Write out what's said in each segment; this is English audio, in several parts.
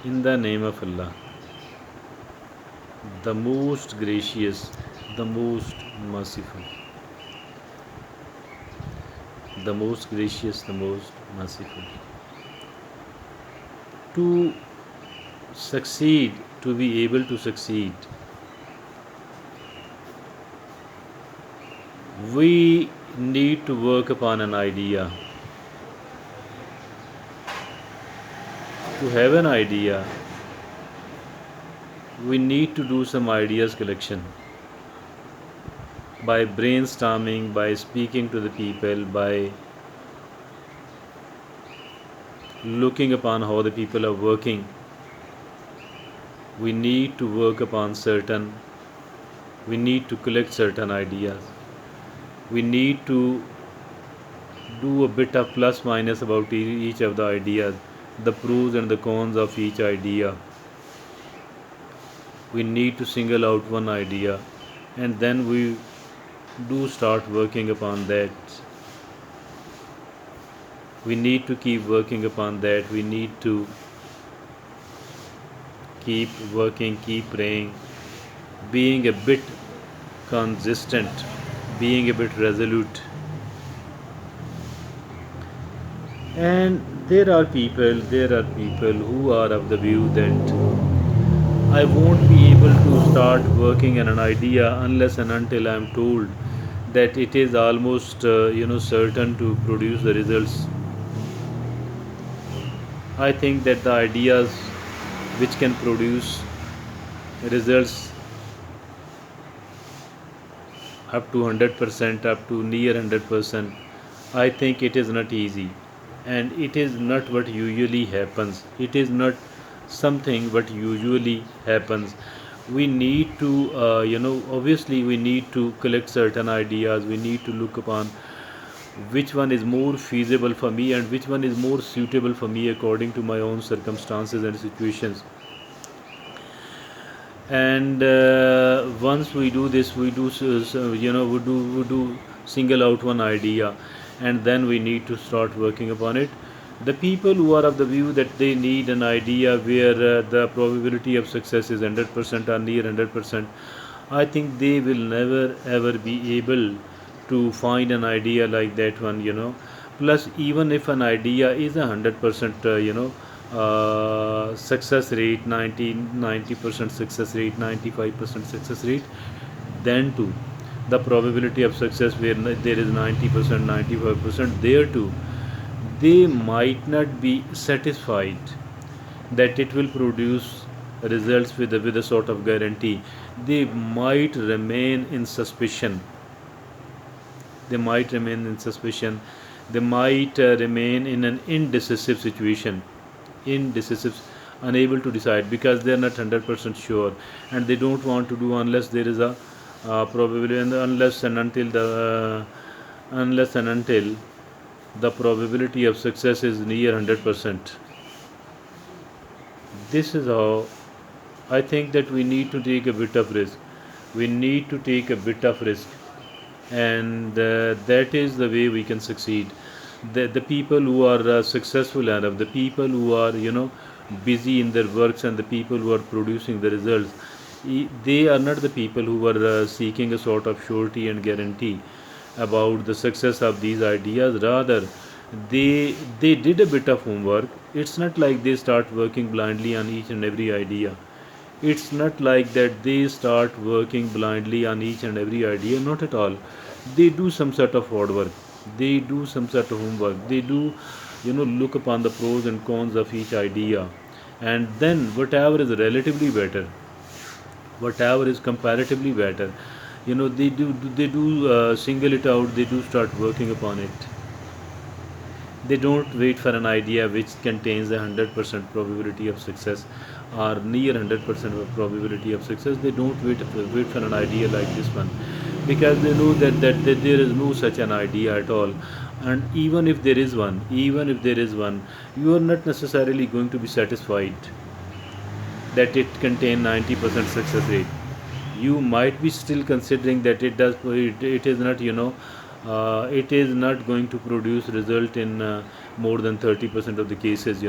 In the name of Allah, the most gracious, the most merciful, the most gracious, the most merciful. To succeed, to be able to succeed, we need to work upon an idea. To have an idea, we need to do some ideas collection by brainstorming, by speaking to the people, by looking upon how the people are working. We need to work upon certain, we need to collect certain ideas. We need to do a bit of plus minus about each of the ideas, the pros and the cons of each idea. We need to single out one idea and then we do start working upon that. We need to keep working upon that. We need to keep working, keep praying, being a bit consistent, being a bit resolute. And there are people who are of the view that I won't be able to start working on an idea unless and until I am told that it is almost certain to produce the results. I think that the ideas which can produce results up to 100%, up to near 100%, I think it is not easy, and it is not what usually happens. It is not something what usually happens. We need to obviously we need to collect certain ideas. We need to look upon which one is more feasible for me and which one is more suitable for me according to my own circumstances and situations. And once we do this, we do we do single out one idea, and then we need to start working upon it. The people who are of the view that they need an idea where the probability of success is 100% or near 100%, I think they will never ever be able to find an idea like that one. Plus, even if an idea is 100% success rate, 90% success rate, 95% success rate, then too the probability of success where there is 90%, 95% there too, they might not be satisfied that it will produce results with a sort of guarantee. They might remain in suspicion. They might remain in suspicion. They might remain in an indecisive situation. Indecisive, unable to decide because they are not 100% sure, and they don't want to do unless there is a probability, and unless and until the probability of success is near 100%. This is how I think that we need to take a bit of risk. We need to take a bit of risk, and that is the way we can succeed. The people who are successful, and of the people who are busy in their works, and the people who are producing the results, they are not the people who are seeking a sort of surety and guarantee about the success of these ideas. Rather, they did a bit of homework. It's not like they start working blindly on each and every idea. It's not like that they start working blindly on each and every idea. Not at all. They do some sort of hard work. They do some sort of homework. They do look upon the pros and cons of each idea, and then whatever is relatively better, whatever is comparatively better, they do single it out. They do start working upon it. They don't wait for an idea which contains a 100% probability of success or near 100% of probability of success. They don't wait for an idea like this one, because they know that there is no such an idea at all. And even if there is one, you are not necessarily going to be satisfied that it contain 90% success rate. You might be still considering that it is not it is not going to produce result in more than 30% of the cases.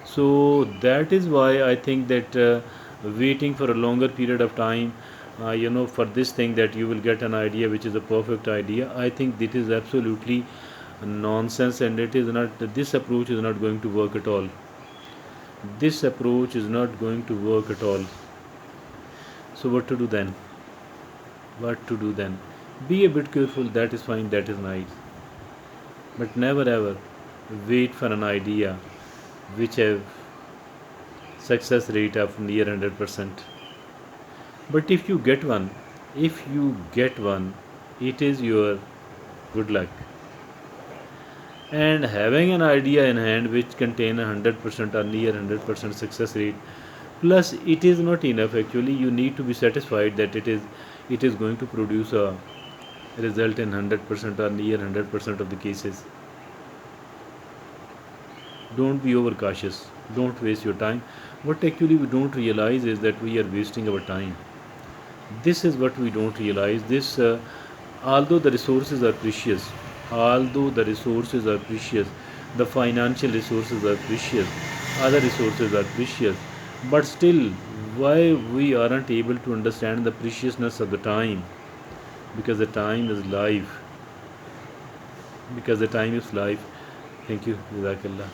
So that is why I think that waiting for a longer period of time, for this thing that you will get an idea which is a perfect idea, I think this is absolutely nonsense, and it is not, this approach is not going to work at all. This approach is not going to work at all. So what to do then? What to do then? Be a bit careful, that is fine, that is nice, but never ever wait for an idea which have success rate of near 100%. But if you get one, it is your good luck. And having an idea in hand which contain 100% or near 100% success rate, plus it is not enough actually. You need to be satisfied that it is going to produce a result in 100% or near 100% of the cases. Don't be overcautious. Don't waste your time. What actually we don't realize is that we are wasting our time. This is what we don't realize. Although the resources are precious, although the resources are precious, the financial resources are precious, other resources are precious, but still, why we aren't able to understand the preciousness of the time? Because the time is life. Because the time is life. Thank you. Jazakallah.